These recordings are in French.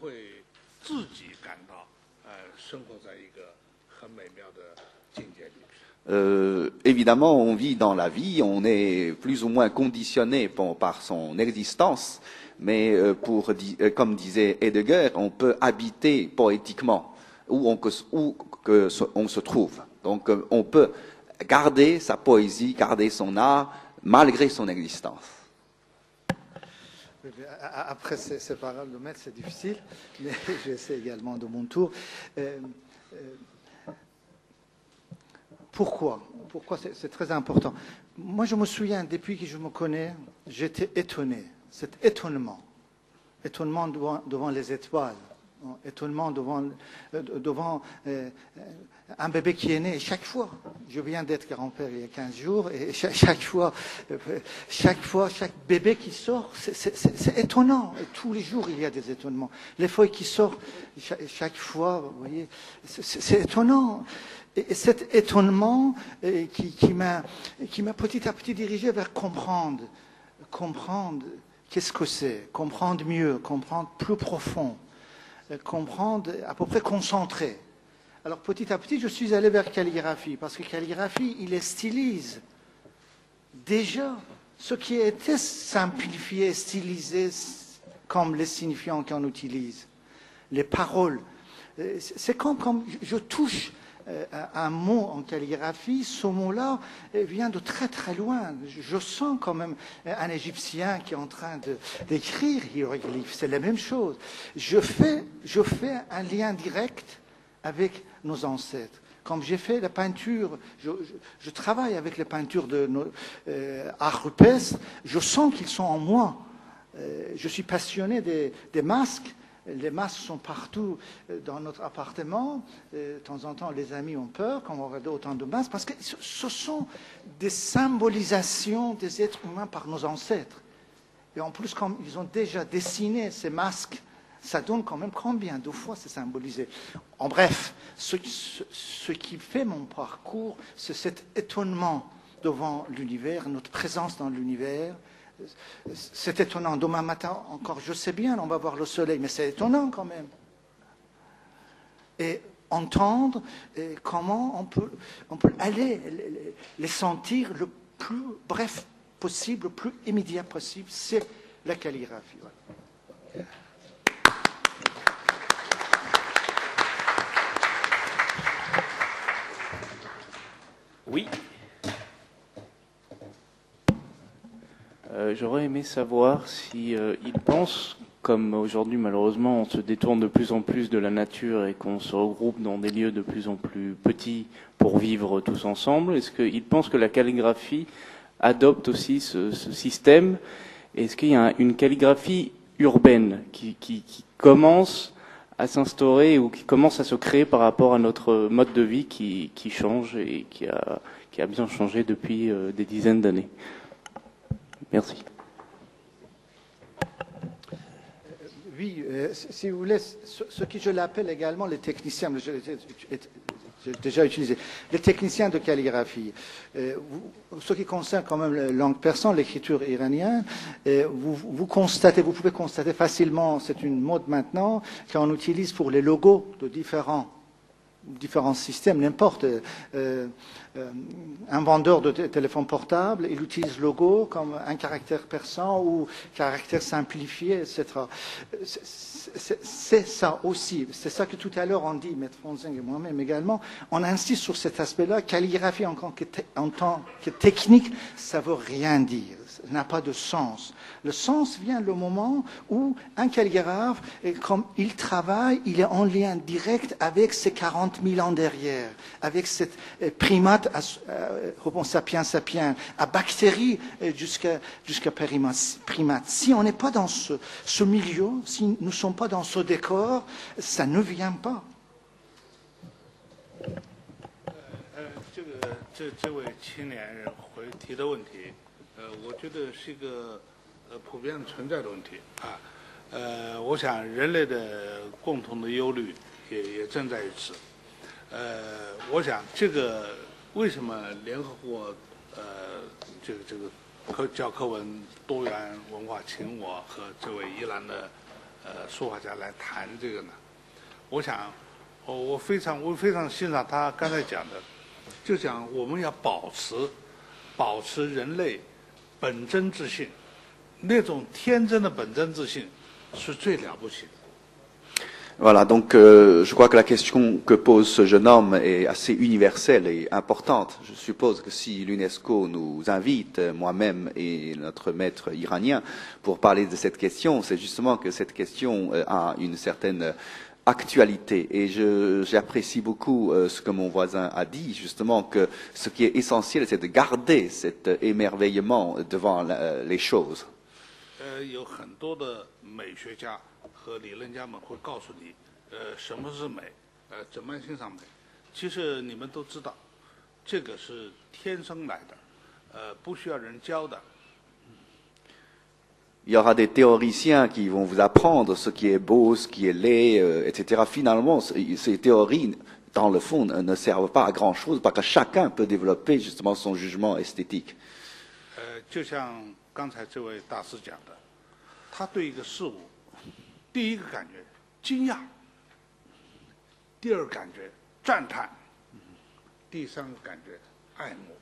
会自己感到生活在一个很美妙的境界里。Évidemment, on vit dans la vie, on est plus ou moins conditionné par son existence, mais comme disait Heidegger, on peut habiter poétiquement où on se trouve. Donc on peut garder sa poésie, garder son art, malgré son existence. Après ces paroles de maître, c'est difficile, mais j'essaie également de mon tour. Pourquoi c'est très important. Moi, je me souviens, depuis que je me connais, j'étais étonné. Cet étonnement devant les étoiles, étonnement devant un bébé qui est né. Et chaque fois, je viens d'être grand-père il y a 15 jours, et chaque fois, chaque bébé qui sort, c'est étonnant. Et tous les jours, il y a des étonnements. Les feuilles qui sortent, chaque fois, vous voyez, c'est étonnant. Et cet étonnement qui m'a petit à petit dirigé vers comprendre qu'est-ce que c'est, comprendre mieux, comprendre plus profond, comprendre à peu près concentré. Alors petit à petit, je suis allé vers calligraphie, parce que calligraphie, il stylise déjà ce qui était simplifié, stylisé, comme les signifiants qu'on utilise, les paroles. C'est comme je touche un mot en calligraphie, ce mot-là vient de très très loin. Je sens quand même un Égyptien qui est en train d'écrire hiéroglyphes, c'est la même chose. Je fais un lien direct avec nos ancêtres. Comme j'ai fait la peinture, je travaille avec les peintures de art rupestre, je sens qu'ils sont en moi. Je suis passionné des masques. Les masques sont partout dans notre appartement. De temps en temps, les amis ont peur quand on regarde autant de masques, parce que ce sont des symbolisations des êtres humains par nos ancêtres. Et en plus, comme ils ont déjà dessiné ces masques, ça donne quand même combien de fois c'est symbolisé. En bref, ce qui fait mon parcours, c'est cet étonnement devant l'univers, notre présence dans l'univers. C'est étonnant. Demain matin, encore, je sais bien, on va voir le soleil, mais c'est étonnant quand même. Et entendre comment on peut aller les sentir le plus bref possible, le plus immédiat possible, c'est la calligraphie. Voilà. Oui. J'aurais aimé savoir si il pense, comme aujourd'hui malheureusement on se détourne de plus en plus de la nature et qu'on se regroupe dans des lieux de plus en plus petits pour vivre tous ensemble, est-ce qu'il pense que la calligraphie adopte aussi ce système? Est-ce qu'il y a une calligraphie urbaine qui commence à s'instaurer ou qui commence à se créer par rapport à notre mode de vie qui change et qui a bien changé depuis des dizaines d'années? Merci. Oui, si vous voulez, ce que je l'appelle également les techniciens, j'ai déjà utilisé, les techniciens de calligraphie. Ce qui concerne quand même la langue persane, l'écriture iranienne, vous pouvez constater facilement, c'est une mode maintenant, qu'on utilise pour les logos de différents systèmes, n'importe. Un vendeur de téléphone portable, il utilise logo comme un caractère persan ou caractère simplifié, etc. C'est ça aussi. C'est ça que tout à l'heure on dit, Maître Fonzing et moi-même également, on insiste sur cet aspect-là. Calligraphie en tant que technique, ça ne veut rien dire. Ça n'a pas de sens. Le sens vient le moment où un calligraphe, comme il travaille, il est en lien direct avec ces 40 000 ans derrière, avec cette primate, Homo sapiens sapiens, à bactéries jusqu'à primate. Si on n'est pas dans ce milieu, si nous ne sommes pas dans ce décor, ça ne vient pas. 这位青年人提的问题，我觉得是一个普遍存在的问题啊。我想人类的共同的忧虑也正在于此。我想这个为什么联合国这个教科文多元文化请我和这位伊朗的书法家来谈这个呢？我想，我非常欣赏他刚才讲的，就讲我们要保持人类本真自信，那种天真的本真自信是最了不起的。Voilà, donc je crois que la question que pose ce jeune homme est assez universelle et importante. Je suppose que si l'UNESCO nous invite, moi-même et notre maître iranien, pour parler de cette question, c'est justement que cette question a une certaine actualité. Et j'apprécie beaucoup ce que mon voisin a dit, justement, que ce qui est essentiel, c'est de garder cet émerveillement devant les choses. 有很多的美学家和理论家们会告诉你，什么是美，怎么样欣赏美。其实你们都知道，这个是天生来的，不需要人教的。Il y aura des théoriciens qui vont vous apprendre ce qui est beau, ce qui est laid, etc. Finalement, ces théories, dans le fond, ne servent pas à grand-chose parce que chacun peut développer justement son jugement esthétique. 就像刚才这位大师讲的，他对一个事物，第一个感觉惊讶，第二个感觉赞叹，第三个感觉爱慕。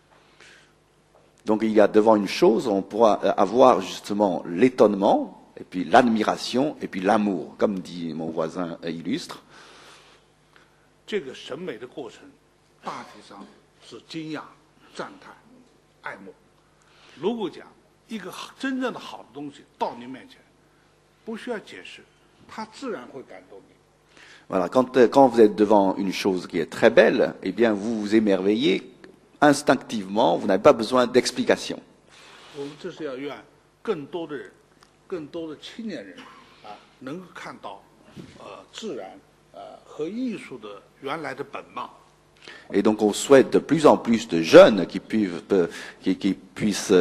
Donc il y a devant une chose, on pourra avoir justement l'étonnement, et puis l'admiration, et puis l'amour, comme dit mon voisin illustre. 这个审美的过程，大体上是惊讶、赞叹、爱慕。如果讲一个真正的好的东西到你面前，不需要解释，它自然会感动你。Voilà, quand vous êtes devant une chose qui est très belle, eh bien vous vous émerveillez instinctivement, vous n'avez pas besoin d'explication. 我们这是要愿更多的人，更多的青年人能够看到自然和艺术的原来的本貌。Et donc on souhaite de plus en plus de jeunes qui puissent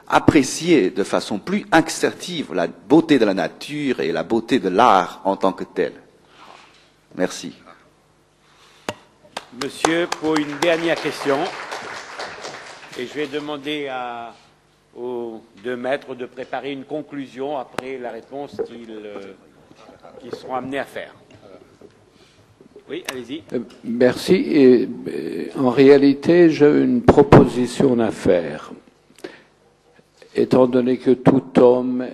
apprécier de façon plus instinctive la beauté de la nature et la beauté de l'art en tant que tel. Merci. Monsieur, pour une dernière question, et je vais demander aux deux maîtres de préparer une conclusion après la réponse qu'ils seront amenés à faire. Oui, allez-y. Merci. Et, en réalité, j'ai une proposition à faire. Étant donné que tout homme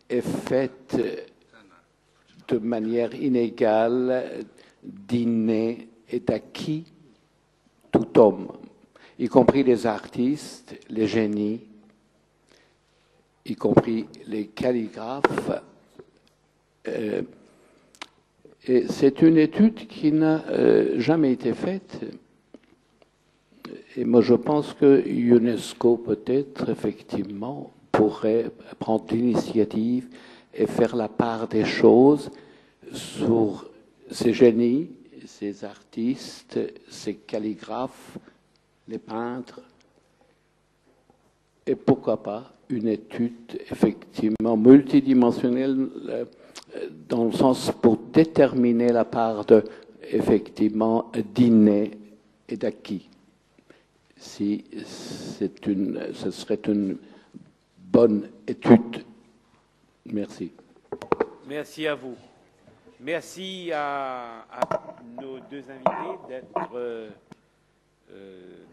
est fait de manière inégale, d'inné et d'acquis, tout homme, y compris les artistes, les génies, y compris les calligraphes, et c'est une étude qui n'a jamais été faite. Et moi, je pense que UNESCO, peut-être, effectivement, pourrait prendre l'initiative et faire la part des choses sur ces génies, ces artistes, ces calligraphes, les peintres. Et pourquoi pas une étude, effectivement, multidimensionnelle, dans le sens pour déterminer la part de, effectivement, d'inné et d'acquis. Si ce serait une bonne étude. Merci. Merci à vous. Merci à nos deux invités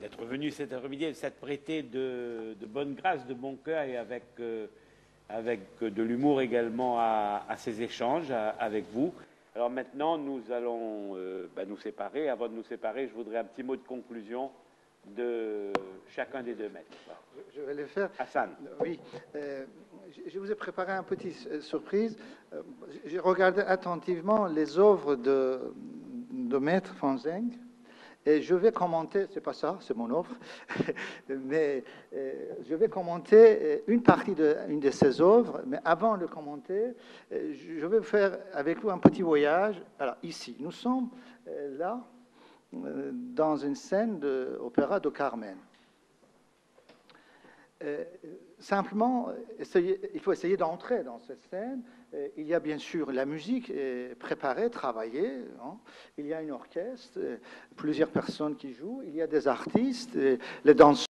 d'être venus cet après-midi et de s'être prêtés de bonne grâce, de bon cœur et avec de l'humour également à ces échanges avec vous. Alors maintenant, nous allons nous séparer. Avant de nous séparer, je voudrais un petit mot de conclusion de chacun des deux maîtres. Je vais le faire. Hassan. Oui. Je vous ai préparé une petite surprise. J'ai regardé attentivement les œuvres de Maître Van Zeng. Et je vais commenter, c'est pas ça, c'est mon œuvre, mais je vais commenter une partie d'une de ses œuvres, mais avant de commenter, je vais faire avec vous un petit voyage. Alors ici, nous sommes là, dans une scène de l'opéra de Carmen. Simplement, il faut essayer d'entrer dans cette scène. Il y a bien sûr la musique préparée, travaillée. Hein. Il y a une orchestre, plusieurs personnes qui jouent. Il y a des artistes, les danseurs.